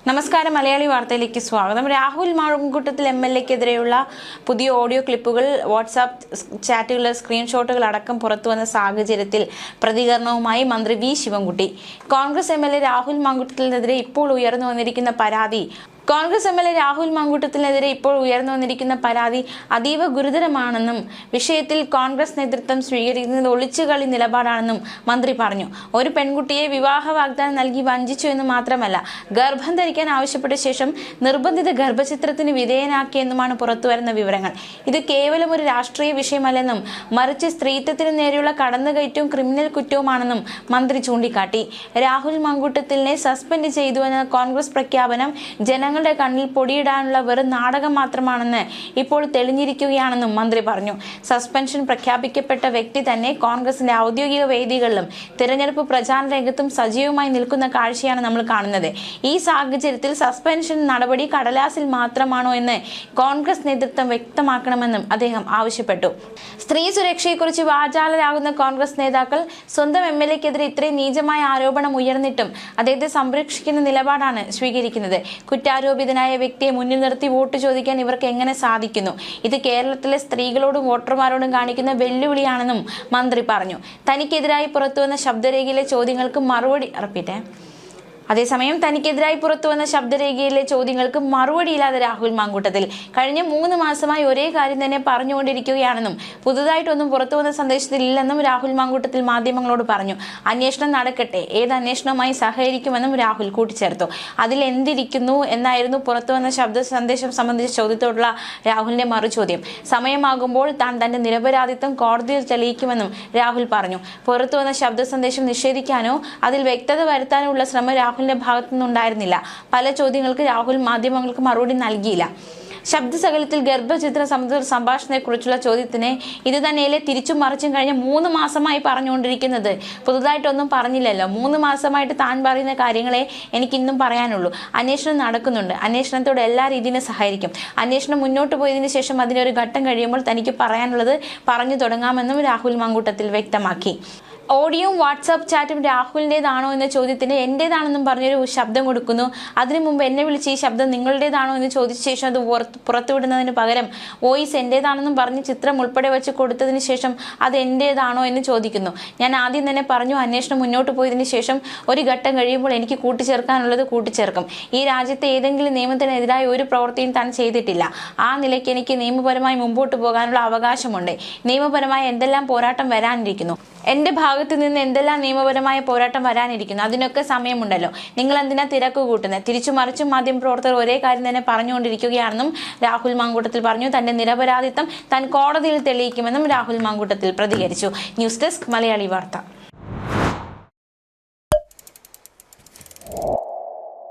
നമസ്കാരം, മലയാളി വാർത്തയിലേക്ക് സ്വാഗതം. രാഹുൽ മാങ്കൂട്ടത്തിൽ എംഎൽഎക്കെതിരെയുള്ള പുതിയ ഓഡിയോ ക്ലിപ്പുകൾ, വാട്സാപ്പ് ചാറ്റുകളുടെ സ്ക്രീൻഷോട്ടുകൾ അടക്കം പുറത്തുവന്ന സാഹചര്യത്തിൽ പ്രതികരണവുമായി മന്ത്രി വി ശിവൻകുട്ടി. കോൺഗ്രസ് എംഎൽഎ രാഹുൽ മാങ്കൂട്ടത്തിനെതിരെ ഇപ്പോൾ ഉയർന്നു വന്നിരിക്കുന്ന പരാതി അതീവ ഗുരുതരമാണെന്നും വിഷയത്തിൽ കോൺഗ്രസ് നേതൃത്വം സ്വീകരിക്കുന്നത് ഒളിച്ചുകളി നിലപാടാണെന്നും മന്ത്രി പറഞ്ഞു. ഒരു പെൺകുട്ടിയെ വിവാഹ വാഗ്ദാനം നൽകി വഞ്ചിച്ചു എന്ന് മാത്രമല്ല, ഗർഭം ധരിക്കാൻ ആവശ്യപ്പെട്ട ശേഷം നിർബന്ധിത ഗർഭചിത്രത്തിന് വിധേയനാക്കിയെന്നുമാണ് പുറത്തുവരുന്ന വിവരങ്ങൾ. ഇത് കേവലം ഒരു രാഷ്ട്രീയ വിഷയമല്ലെന്നും മറിച്ച് സ്ത്രീത്വത്തിന് നേരെയുള്ള കടന്നുകയറ്റവും ക്രിമിനൽ കുറ്റവുമാണെന്നും മന്ത്രി ചൂണ്ടിക്കാട്ടി. രാഹുൽ മാങ്കൂട്ടത്തിലിനെ സസ്പെൻഡ് ചെയ്തുവെന്ന കോൺഗ്രസ് പ്രഖ്യാപനം ജനങ്ങളുടെ കണ്ണിൽ പൊടിയിടാനുള്ള വെറും നാടകം മാത്രമാണെന്ന് ഇപ്പോൾ തെളിഞ്ഞിരിക്കുകയാണെന്നും മന്ത്രി പറഞ്ഞു. സസ്പെൻഷൻ പ്രഖ്യാപിക്കപ്പെട്ട വ്യക്തി തന്നെ കോൺഗ്രസിന്റെ ഔദ്യോഗിക വേദികളിലും തിരഞ്ഞെടുപ്പ് പ്രചാരണ രംഗത്തും സജീവമായി നിൽക്കുന്ന കാഴ്ചയാണ് നമ്മൾ കാണുന്നത്. ഈ സാഹചര്യത്തിൽ സസ്പെൻഷൻ നടപടി കടലാസിൽ മാത്രമാണോ എന്ന് കോൺഗ്രസ് നേതൃത്വം വ്യക്തമാക്കണമെന്നും അദ്ദേഹം ആവശ്യപ്പെട്ടു. സ്ത്രീ സുരക്ഷയെക്കുറിച്ച് വാചാലരാകുന്ന കോൺഗ്രസ് നേതാക്കൾ സ്വന്തം എംഎൽഎക്കെതിരെ ഇത്രയും നീചമായ ആരോപണം ഉയർന്നിട്ടും അദ്ദേഹത്തെ സംരക്ഷിക്കുന്ന നിലപാടാണ് സ്വീകരിക്കുന്നത്. കുറ്റാരോപിതനായ വ്യക്തിയെ മുന്നിൽ നിർത്തി വോട്ട് ചോദിക്കാൻ ഇവർക്ക് എങ്ങനെ സാധിക്കുന്നു? ഇത് കേരളത്തിലെ സ്ത്രീകളോടും വോട്ടർമാരോടും കാണിക്കുന്ന വെല്ലുവിളിയാണെന്നും മന്ത്രി പറഞ്ഞു. തനിക്കെതിരായി പുറത്തുവന്ന ശബ്ദരേഖയിലെ ചോദ്യങ്ങൾക്ക് മറുപടിയില്ലാതെ രാഹുൽ മാങ്കൂട്ടത്തിൽ കഴിഞ്ഞ 3 മാസമായി ഒരേ കാര്യം തന്നെ പറഞ്ഞുകൊണ്ടിരിക്കുകയാണെന്നും പുതുതായിട്ടൊന്നും പുറത്തുവന്ന സന്ദേശത്തിൽ ഇല്ലെന്നും രാഹുൽ മാങ്കൂട്ടത്തിൽ മാധ്യമങ്ങളോട് പറഞ്ഞു. അന്വേഷണം നടക്കട്ടെ, ഏത് അന്വേഷണവുമായി സഹകരിക്കുമെന്നും രാഹുൽ കൂട്ടിച്ചേർത്തു. അതിൽ എന്തിരിക്കുന്നു എന്നായിരുന്നു പുറത്തുവന്ന ശബ്ദ സന്ദേശം സംബന്ധിച്ച ചോദ്യത്തോടുള്ള രാഹുലിന്റെ മറുചോദ്യം. സമയമാകുമ്പോൾ താൻ തന്റെ നിരപരാധിത്വം കോടതിയിൽ തെളിയിക്കുമെന്നും രാഹുൽ പറഞ്ഞു. പുറത്തുവന്ന ശബ്ദ സന്ദേശം നിഷേധിക്കാനോ അതിൽ വ്യക്തത വരുത്താനോ ഉള്ള ശ്രമം രാഹുലിന്റെ ഭാഗത്തുനിന്നുണ്ടായിരുന്നില്ല. പല ചോദ്യങ്ങൾക്ക് രാഹുൽ മാധ്യമങ്ങൾക്ക് മറുപടി നൽകിയില്ല. ശബ്ദസകലത്തിൽ ഗർഭചിത്ര സംഭാഷണത്തെക്കുറിച്ചുള്ള ചോദ്യത്തിന് ഇത് തന്നെയല്ലേ തിരിച്ചും മറിച്ചും കഴിഞ്ഞ 3 മാസമായി പറഞ്ഞുകൊണ്ടിരിക്കുന്നത്? പുതുതായിട്ടൊന്നും പറഞ്ഞില്ലല്ലോ. 3 മാസമായിട്ട് താൻ പറയുന്ന കാര്യങ്ങളെ എനിക്കിന്നും പറയാനുള്ളൂ. അന്വേഷണം നടക്കുന്നുണ്ട്. അന്വേഷണത്തോട് എല്ലാ രീതിയിലും സഹകരിക്കും. അന്വേഷണം മുന്നോട്ട് പോയതിനു ശേഷം അതിനൊരു ഘട്ടം കഴിയുമ്പോൾ തനിക്ക് പറയാനുള്ളത് പറഞ്ഞു തുടങ്ങാമെന്നും രാഹുൽ മാങ്കൂട്ടത്തിൽ വ്യക്തമാക്കി. ഓഡിയോയും വാട്സാപ്പ് ചാറ്റും രാഹുലിൻ്റെതാണോ എന്ന ചോദ്യത്തിന് എന്റേതാണെന്നും പറഞ്ഞൊരു ശബ്ദം കൊടുക്കുന്നു. അതിനു മുമ്പ് എന്നെ വിളിച്ച് ഈ ശബ്ദം നിങ്ങളുടേതാണോ എന്ന് ചോദിച്ച ശേഷം അത് പുറത്തുവിടുന്നതിന് പകരം വോയിസ് എന്റേതാണെന്നും പറഞ്ഞ് ചിത്രം ഉൾപ്പെടെ വെച്ച് കൊടുത്തതിന് ശേഷം അത് എന്റേതാണോ എന്ന് ചോദിക്കുന്നു. ഞാൻ ആദ്യം തന്നെ പറഞ്ഞു, അന്വേഷണം മുന്നോട്ട് പോയതിനു ശേഷം ഒരു ഘട്ടം കഴിയുമ്പോൾ എനിക്ക് കൂട്ടിച്ചേർക്കാനുള്ളത് കൂട്ടിച്ചേർക്കും. ഈ രാജ്യത്തെ ഏതെങ്കിലും നിയമത്തിനെതിരായ ഒരു പ്രവൃത്തിയും താൻ ചെയ്തിട്ടില്ല. ആ നിലയ്ക്ക് എനിക്ക് നിയമപരമായി മുമ്പോട്ട് പോകാനുള്ള അവകാശമുണ്ട്. നിയമപരമായ എന്തെല്ലാം പോരാട്ടം വരാനിരിക്കുന്നു, എന്റെ ഭാഗത്ത് നിന്ന് എന്തെല്ലാം നിയമപരമായ പോരാട്ടം വരാനിരിക്കുന്നു, അതിനൊക്കെ സമയമുണ്ടല്ലോ. നിങ്ങൾ എന്തിനാ തിരക്ക് കൂട്ടുന്നത്? തിരിച്ചു മറിച്ചും മാധ്യമപ്രവർത്തകർ ഒരേ കാര്യം തന്നെ പറഞ്ഞുകൊണ്ടിരിക്കുകയാണെന്നും രാഹുൽ മാങ്കൂട്ടത്തിൽ പറഞ്ഞു. തന്റെ നിരപരാധിത്വം താൻ കോടതിയിൽ തെളിയിക്കുമെന്നും രാഹുൽ മാങ്കൂട്ടത്തിൽ പ്രതികരിച്ചു. ന്യൂസ് ഡെസ്ക്, മലയാളി വാർത്ത.